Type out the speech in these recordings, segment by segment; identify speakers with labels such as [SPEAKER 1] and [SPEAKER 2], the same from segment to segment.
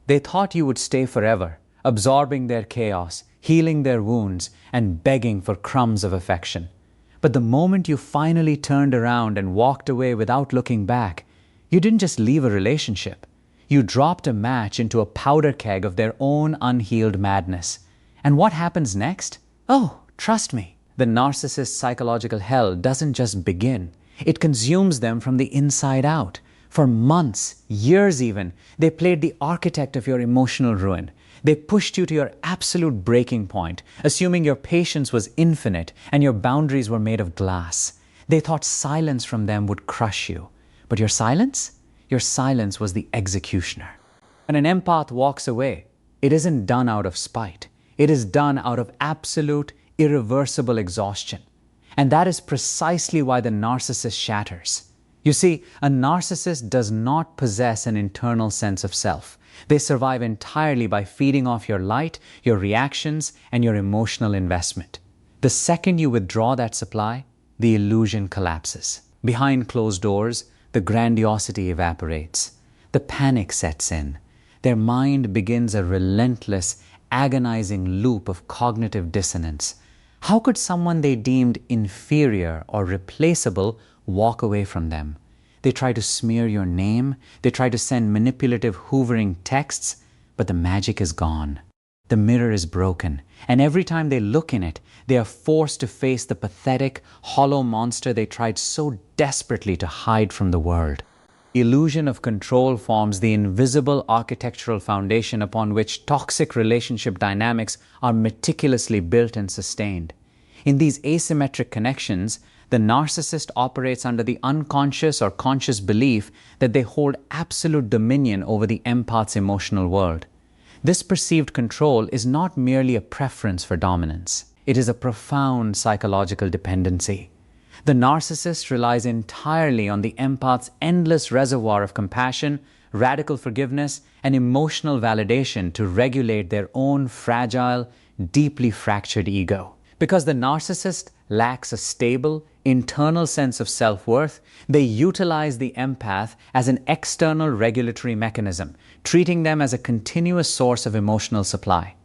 [SPEAKER 1] They thought you would stay forever, absorbing their chaos, healing their wounds, and begging for crumbs of affection. But the moment you finally turned around and walked away without looking back, you didn't just leave a relationship. You dropped a match into a powder keg of their own unhealed madness. And what happens next? Oh, trust me, the narcissist's psychological hell doesn't just begin. It consumes them from the inside out. For months, years even, they played the architect of your emotional ruin. They pushed you to your absolute breaking point, assuming your patience was infinite and your boundaries were made of glass. They thought silence from them would crush you. But your silence? Your silence was the executioner. When an empath walks away, it isn't done out of spite. It is done out of absolute, irreversible exhaustion. And that is precisely why the narcissist shatters. You see, a narcissist does not possess an internal sense of self. They survive entirely by feeding off your light, your reactions, and your emotional investment. The second you withdraw that supply, the illusion collapses. Behind closed doors, the grandiosity evaporates. The panic sets in. Their mind begins a relentless, agonizing loop of cognitive dissonance. How could someone they deemed inferior or replaceable walk away from them? They try to smear your name. They try to send manipulative hoovering texts, but the magic is gone. The mirror is broken, and every time they look in it, they are forced to face the pathetic, hollow monster they tried so desperately to hide from the world. The illusion of control forms the invisible architectural foundation upon which toxic relationship dynamics are meticulously built and sustained. In these asymmetric connections, the narcissist operates under the unconscious or conscious belief that they hold absolute dominion over the empath's emotional world. This perceived control is not merely a preference for dominance. It is a profound psychological dependency. The narcissist relies entirely on the empath's endless reservoir of compassion, radical forgiveness, and emotional validation to regulate their own fragile, deeply fractured ego. Because the narcissist lacks a stable, internal sense of self-worth, they utilize the empath as an external regulatory mechanism, treating them as a continuous source of emotional supply.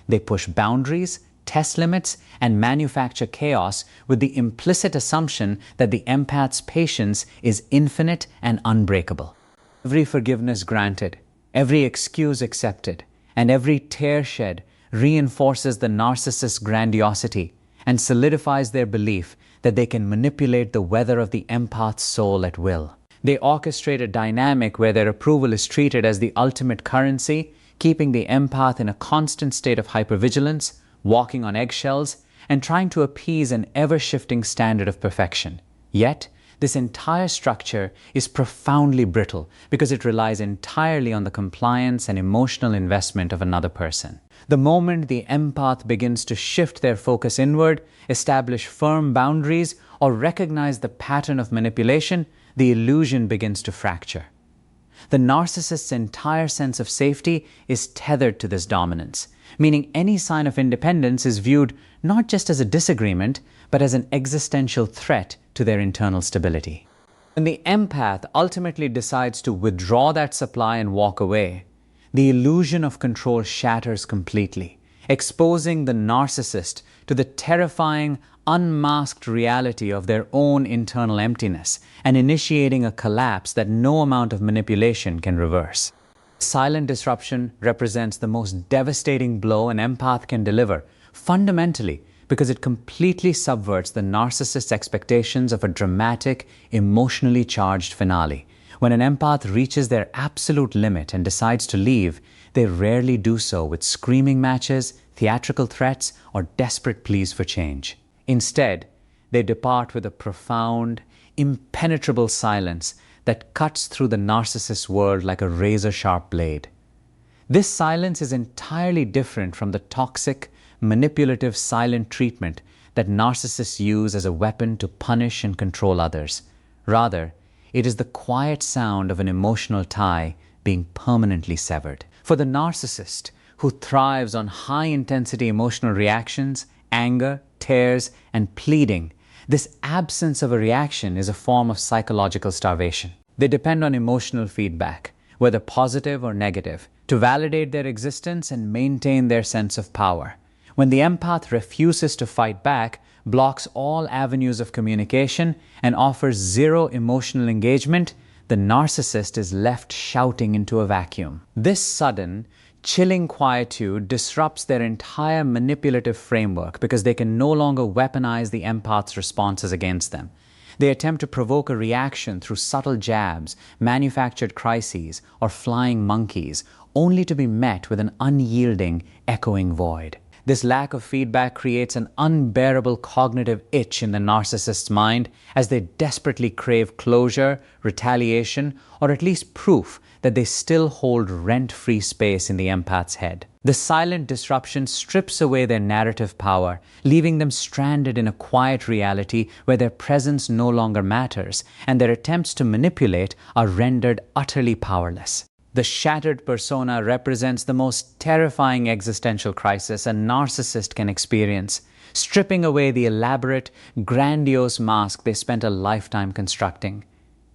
[SPEAKER 1] They push boundaries, test limits, and manufacture chaos with the implicit assumption that the empath's patience is infinite and unbreakable. Every forgiveness granted, every excuse accepted, and every tear shed reinforces the narcissist's grandiosity and solidifies their belief that they can manipulate the weather of the empath's soul at will. They orchestrate a dynamic where their approval is treated as the ultimate currency, keeping the empath in a constant state of hypervigilance, walking on eggshells, and trying to appease an ever-shifting standard of perfection. Yet, this entire structure is profoundly brittle because it relies entirely on the compliance and emotional investment of another person. The moment the empath begins to shift their focus inward, establish firm boundaries, or recognize the pattern of manipulation, the illusion begins to fracture. The narcissist's entire sense of safety is tethered to this dominance, meaning any sign of independence is viewed not just as a disagreement, but as an existential threat to their internal stability. When the empath ultimately decides to withdraw that supply and walk away, the illusion of control shatters completely, exposing the narcissist to the terrifying, unmasked reality of their own internal emptiness and initiating a collapse that no amount of manipulation can reverse. Silent disruption represents the most devastating blow an empath can deliver, fundamentally because it completely subverts the narcissist's expectations of a dramatic, emotionally charged finale. When an empath reaches their absolute limit and decides to leave, they rarely do so with screaming matches, theatrical threats, or desperate pleas for change. Instead, they depart with a profound, impenetrable silence that cuts through the narcissist's world like a razor-sharp blade. This silence is entirely different from the toxic, manipulative silent treatment that narcissists use as a weapon to punish and control others. Rather, it is the quiet sound of an emotional tie being permanently severed. For the narcissist, who thrives on high-intensity emotional reactions, anger, tears, and pleading, this absence of a reaction is a form of psychological starvation. They depend on emotional feedback, whether positive or negative, to validate their existence and maintain their sense of power. When the empath refuses to fight back, blocks all avenues of communication, and offers zero emotional engagement, the narcissist is left shouting into a vacuum. This sudden, chilling quietude disrupts their entire manipulative framework because they can no longer weaponize the empath's responses against them. They attempt to provoke a reaction through subtle jabs, manufactured crises, or flying monkeys, only to be met with an unyielding, echoing void. This lack of feedback creates an unbearable cognitive itch in the narcissist's mind as they desperately crave closure, retaliation, or at least proof that they still hold rent-free space in the empath's head. The silent disruption strips away their narrative power, leaving them stranded in a quiet reality where their presence no longer matters, and their attempts to manipulate are rendered utterly powerless. The shattered persona represents the most terrifying existential crisis a narcissist can experience, stripping away the elaborate, grandiose mask they spent a lifetime constructing.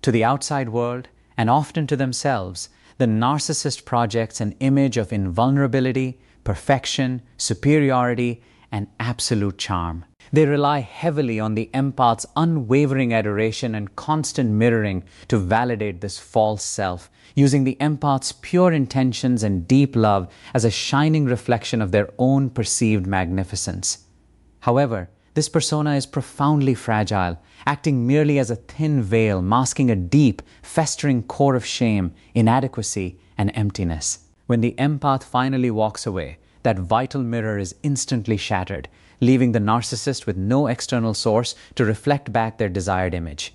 [SPEAKER 1] To the outside world, and often to themselves, the narcissist projects an image of invulnerability, perfection, superiority, and absolute charm. They rely heavily on the empath's unwavering adoration and constant mirroring to validate this false self, using the empath's pure intentions and deep love as a shining reflection of their own perceived magnificence. However, this persona is profoundly fragile, acting merely as a thin veil masking a deep, festering core of shame, inadequacy, and emptiness. When the empath finally walks away, that vital mirror is instantly shattered, leaving the narcissist with no external source to reflect back their desired image.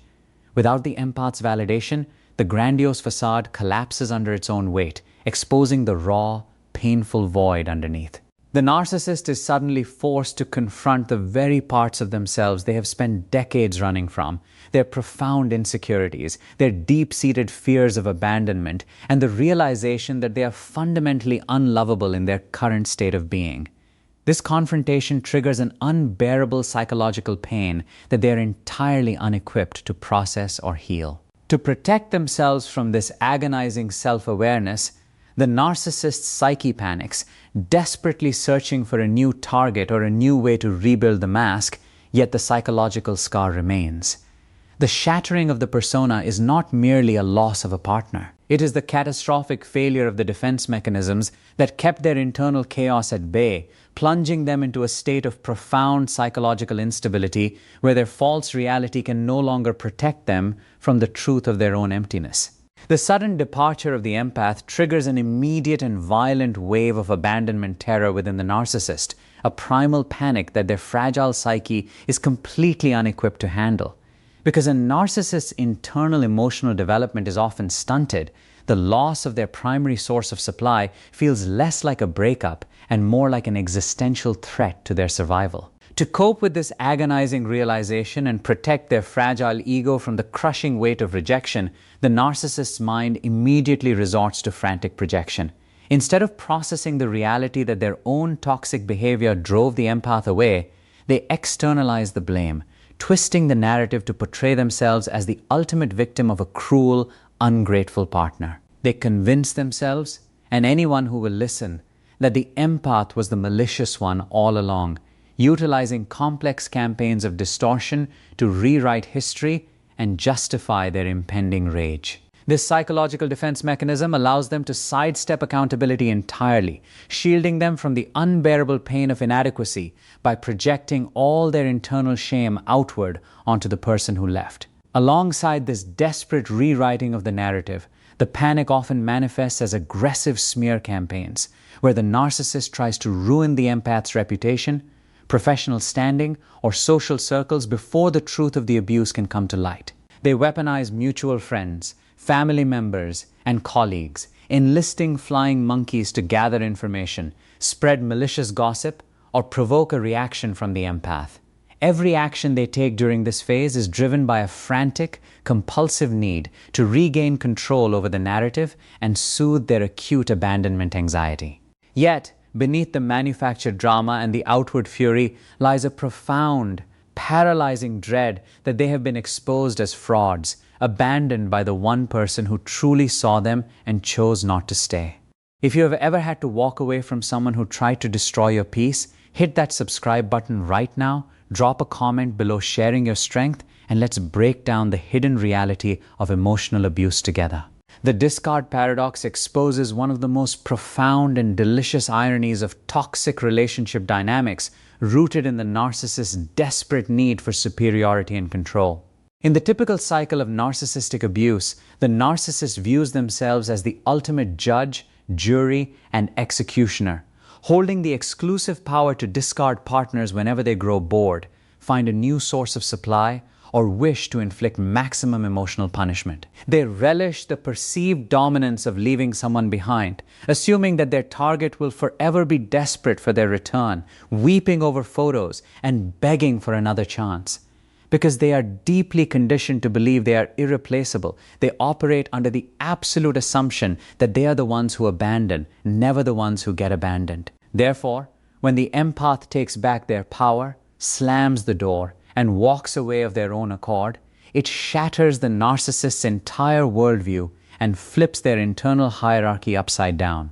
[SPEAKER 1] Without the empath's validation, the grandiose facade collapses under its own weight, exposing the raw, painful void underneath. The narcissist is suddenly forced to confront the very parts of themselves they have spent decades running from, their profound insecurities, their deep-seated fears of abandonment, and the realization that they are fundamentally unlovable in their current state of being. This confrontation triggers an unbearable psychological pain that they are entirely unequipped to process or heal. To protect themselves from this agonizing self-awareness, the narcissist's psyche panics, desperately searching for a new target or a new way to rebuild the mask, yet the psychological scar remains. The shattering of the persona is not merely a loss of a partner. It is the catastrophic failure of the defense mechanisms that kept their internal chaos at bay, plunging them into a state of profound psychological instability where their false reality can no longer protect them from the truth of their own emptiness. The sudden departure of the empath triggers an immediate and violent wave of abandonment terror within the narcissist, a primal panic that their fragile psyche is completely unequipped to handle. Because a narcissist's internal emotional development is often stunted, the loss of their primary source of supply feels less like a breakup and more like an existential threat to their survival. To cope with this agonizing realization and protect their fragile ego from the crushing weight of rejection, the narcissist's mind immediately resorts to frantic projection. Instead of processing the reality that their own toxic behavior drove the empath away, they externalize the blame, twisting the narrative to portray themselves as the ultimate victim of a cruel, ungrateful partner. They convince themselves, and anyone who will listen, that the empath was the malicious one all along, utilizing complex campaigns of distortion to rewrite history and justify their impending rage. This psychological defense mechanism allows them to sidestep accountability entirely, shielding them from the unbearable pain of inadequacy by projecting all their internal shame outward onto the person who left. Alongside this desperate rewriting of the narrative, the panic often manifests as aggressive smear campaigns, where the narcissist tries to ruin the empath's reputation, professional standing, or social circles before the truth of the abuse can come to light. They weaponize mutual friends, family members, and colleagues, enlisting flying monkeys to gather information, spread malicious gossip, or provoke a reaction from the empath. Every action they take during this phase is driven by a frantic, compulsive need to regain control over the narrative and soothe their acute abandonment anxiety. Yet, beneath the manufactured drama and the outward fury lies a profound, paralyzing dread that they have been exposed as frauds, abandoned by the one person who truly saw them and chose not to stay. If you have ever had to walk away from someone who tried to destroy your peace, hit that subscribe button right now, drop a comment below sharing your strength, and let's break down the hidden reality of emotional abuse together. The discard paradox exposes one of the most profound and delicious ironies of toxic relationship dynamics rooted in the narcissist's desperate need for superiority and control. In the typical cycle of narcissistic abuse, the narcissist views themselves as the ultimate judge, jury, and executioner, holding the exclusive power to discard partners whenever they grow bored, find a new source of supply, or wish to inflict maximum emotional punishment. They relish the perceived dominance of leaving someone behind, assuming that their target will forever be desperate for their return, weeping over photos, and begging for another chance. Because they are deeply conditioned to believe they are irreplaceable, they operate under the absolute assumption that they are the ones who abandon, never the ones who get abandoned. Therefore, when the empath takes back their power, slams the door, and walks away of their own accord, it shatters the narcissist's entire worldview and flips their internal hierarchy upside down.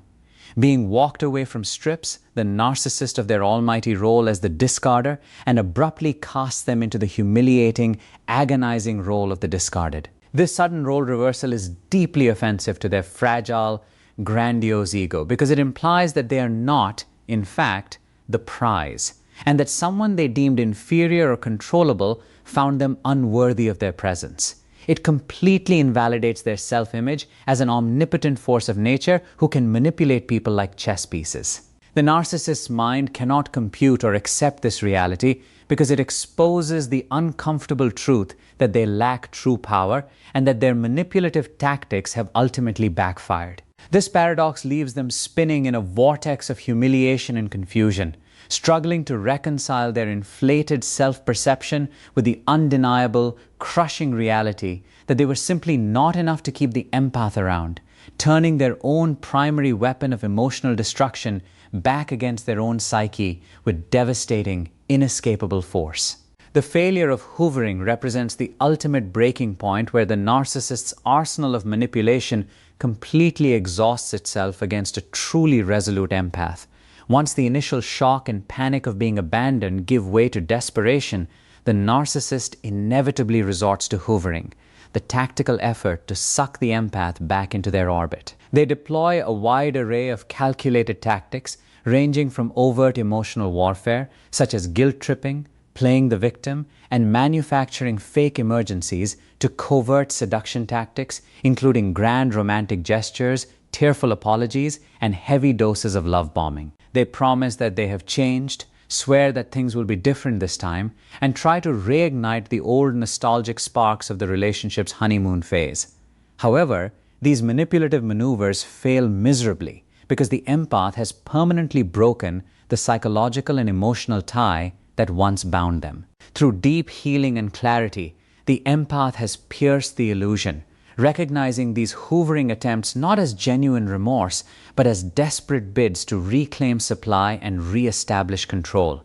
[SPEAKER 1] Being walked away from strips the narcissist of their almighty role as the discarder and abruptly casts them into the humiliating, agonizing role of the discarded. This sudden role reversal is deeply offensive to their fragile, grandiose ego because it implies that they are not, in fact, the prize, and that someone they deemed inferior or controllable found them unworthy of their presence. It completely invalidates their self-image as an omnipotent force of nature who can manipulate people like chess pieces. The narcissist's mind cannot compute or accept this reality because it exposes the uncomfortable truth that they lack true power and that their manipulative tactics have ultimately backfired. This paradox leaves them spinning in a vortex of humiliation and confusion, struggling to reconcile their inflated self-perception with the undeniable, crushing reality that they were simply not enough to keep the empath around, turning their own primary weapon of emotional destruction back against their own psyche with devastating, inescapable force. The failure of hoovering represents the ultimate breaking point where the narcissist's arsenal of manipulation completely exhausts itself against a truly resolute empath. Once the initial shock and panic of being abandoned give way to desperation, the narcissist inevitably resorts to hoovering, the tactical effort to suck the empath back into their orbit. They deploy a wide array of calculated tactics, ranging from overt emotional warfare, such as guilt-tripping, playing the victim, and manufacturing fake emergencies, to covert seduction tactics, including grand romantic gestures, tearful apologies, and heavy doses of love bombing. They promise that they have changed, swear that things will be different this time, and try to reignite the old nostalgic sparks of the relationship's honeymoon phase. However, these manipulative maneuvers fail miserably because the empath has permanently broken the psychological and emotional tie that once bound them. Through deep healing and clarity, the empath has pierced the illusion, recognizing these hoovering attempts not as genuine remorse, but as desperate bids to reclaim supply and re-establish control.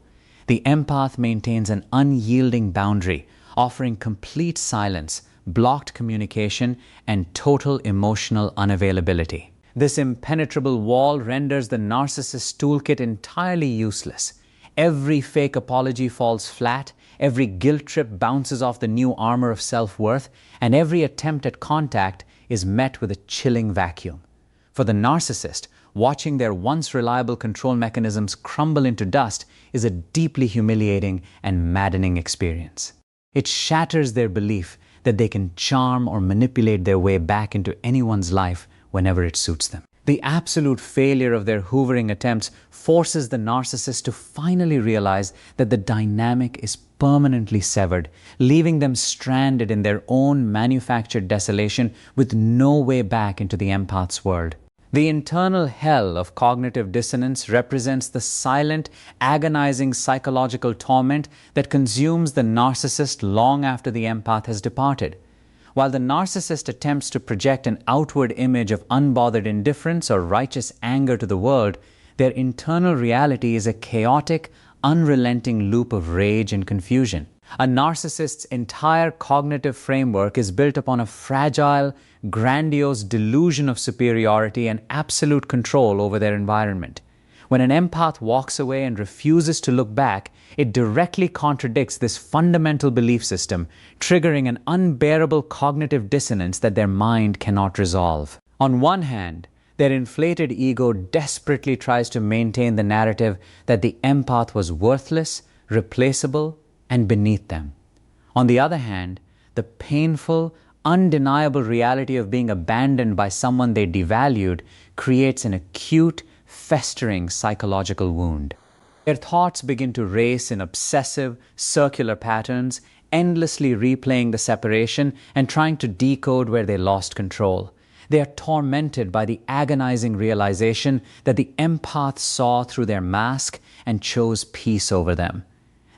[SPEAKER 1] The empath maintains an unyielding boundary, offering complete silence, blocked communication, and total emotional unavailability. This impenetrable wall renders the narcissist's toolkit entirely useless. Every fake apology falls flat, every guilt trip bounces off the new armor of self-worth, and every attempt at contact is met with a chilling vacuum. For the narcissist, watching their once reliable control mechanisms crumble into dust is a deeply humiliating and maddening experience. It shatters their belief that they can charm or manipulate their way back into anyone's life whenever it suits them. The absolute failure of their hoovering attempts forces the narcissist to finally realize that the dynamic is permanently severed, leaving them stranded in their own manufactured desolation with no way back into the empath's world. The internal hell of cognitive dissonance represents the silent, agonizing psychological torment that consumes the narcissist long after the empath has departed. While the narcissist attempts to project an outward image of unbothered indifference or righteous anger to the world, their internal reality is a chaotic, unrelenting loop of rage and confusion. A narcissist's entire cognitive framework is built upon a fragile, grandiose delusion of superiority and absolute control over their environment. When an empath walks away and refuses to look back, it directly contradicts this fundamental belief system, triggering an unbearable cognitive dissonance that their mind cannot resolve. On one hand, their inflated ego desperately tries to maintain the narrative that the empath was worthless, replaceable, and beneath them. On the other hand, the painful, undeniable reality of being abandoned by someone they devalued creates an acute, festering psychological wound. Their thoughts begin to race in obsessive, circular patterns, endlessly replaying the separation and trying to decode where they lost control. They are tormented by the agonizing realization that the empath saw through their mask and chose peace over them.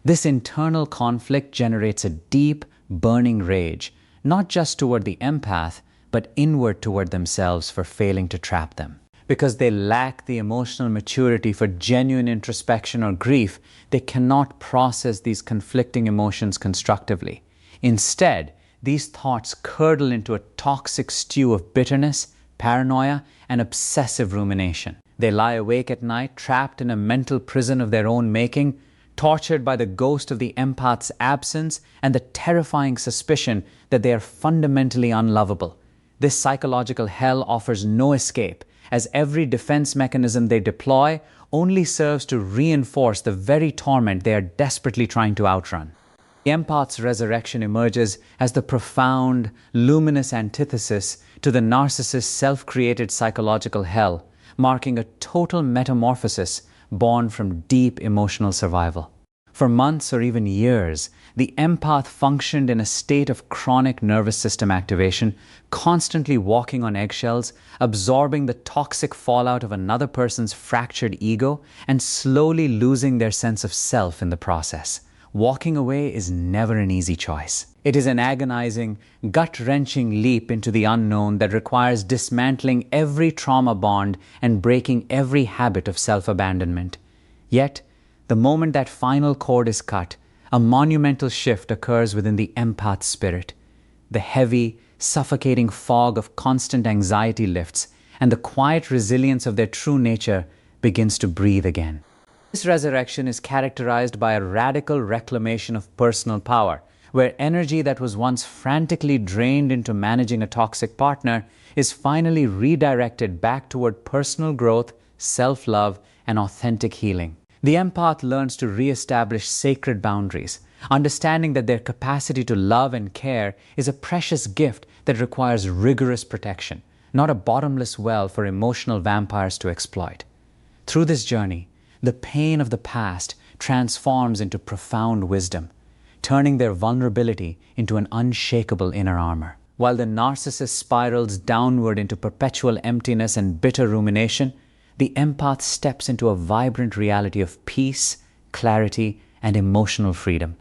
[SPEAKER 1] This internal conflict generates a deep, burning rage, not just toward the empath, but inward toward themselves for failing to trap them. Because they lack the emotional maturity for genuine introspection or grief, they cannot process these conflicting emotions constructively. Instead, these thoughts curdle into a toxic stew of bitterness, paranoia, and obsessive rumination. They lie awake at night, trapped in a mental prison of their own making, tortured by the ghost of the empath's absence and the terrifying suspicion that they are fundamentally unlovable. This psychological hell offers no escape, as every defense mechanism they deploy only serves to reinforce the very torment they are desperately trying to outrun. The empath's resurrection emerges as the profound, luminous antithesis to the narcissist's self-created psychological hell, marking a total metamorphosis born from deep emotional survival. For months or even years, the empath functioned in a state of chronic nervous system activation, constantly walking on eggshells, absorbing the toxic fallout of another person's fractured ego, and slowly losing their sense of self in the process. Walking away is never an easy choice. It is an agonizing, gut-wrenching leap into the unknown that requires dismantling every trauma bond and breaking every habit of self-abandonment. Yet, the moment that final cord is cut, a monumental shift occurs within the empath's spirit. The heavy, suffocating fog of constant anxiety lifts, and the quiet resilience of their true nature begins to breathe again. This resurrection is characterized by a radical reclamation of personal power, where energy that was once frantically drained into managing a toxic partner is finally redirected back toward personal growth, self-love, and authentic healing. The empath learns to re-establish sacred boundaries, understanding that their capacity to love and care is a precious gift that requires rigorous protection, not a bottomless well for emotional vampires to exploit. Through this journey, the pain of the past transforms into profound wisdom, turning their vulnerability into an unshakable inner armor. While the narcissist spirals downward into perpetual emptiness and bitter rumination, the empath steps into a vibrant reality of peace, clarity, and emotional freedom.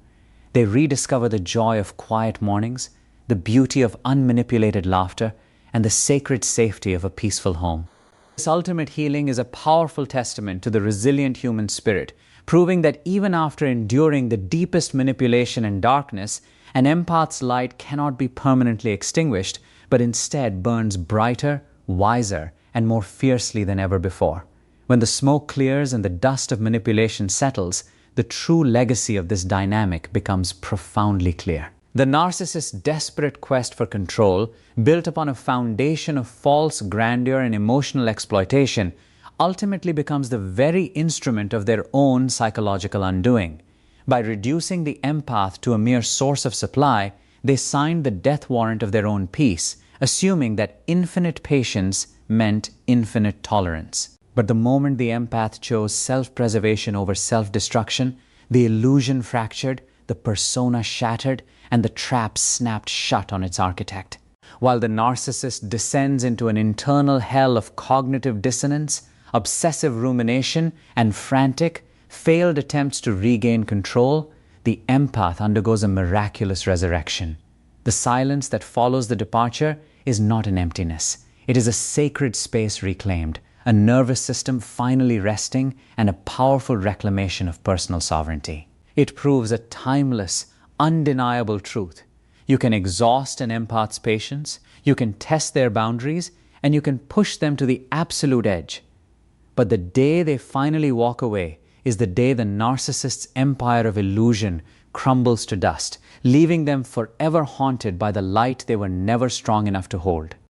[SPEAKER 1] They rediscover the joy of quiet mornings, the beauty of unmanipulated laughter, and the sacred safety of a peaceful home. This ultimate healing is a powerful testament to the resilient human spirit, proving that even after enduring the deepest manipulation and darkness, an empath's light cannot be permanently extinguished, but instead burns brighter, wiser, and more fiercely than ever before. When the smoke clears and the dust of manipulation settles, the true legacy of this dynamic becomes profoundly clear. The narcissist's desperate quest for control, built upon a foundation of false grandeur and emotional exploitation, ultimately becomes the very instrument of their own psychological undoing. By reducing the empath to a mere source of supply, they signed the death warrant of their own peace, assuming that infinite patience meant infinite tolerance. But the moment the empath chose self-preservation over self-destruction, the illusion fractured, the persona shattered, and the trap snapped shut on its architect. While the narcissist descends into an internal hell of cognitive dissonance, obsessive rumination, and frantic, failed attempts to regain control, the empath undergoes a miraculous resurrection. The silence that follows the departure is not an emptiness. It is a sacred space reclaimed, a nervous system finally resting, and a powerful reclamation of personal sovereignty. It proves a timeless, undeniable truth. You can exhaust an empath's patience, you can test their boundaries, and you can push them to the absolute edge. But the day they finally walk away is the day the narcissist's empire of illusion crumbles to dust, leaving them forever haunted by the light they were never strong enough to hold.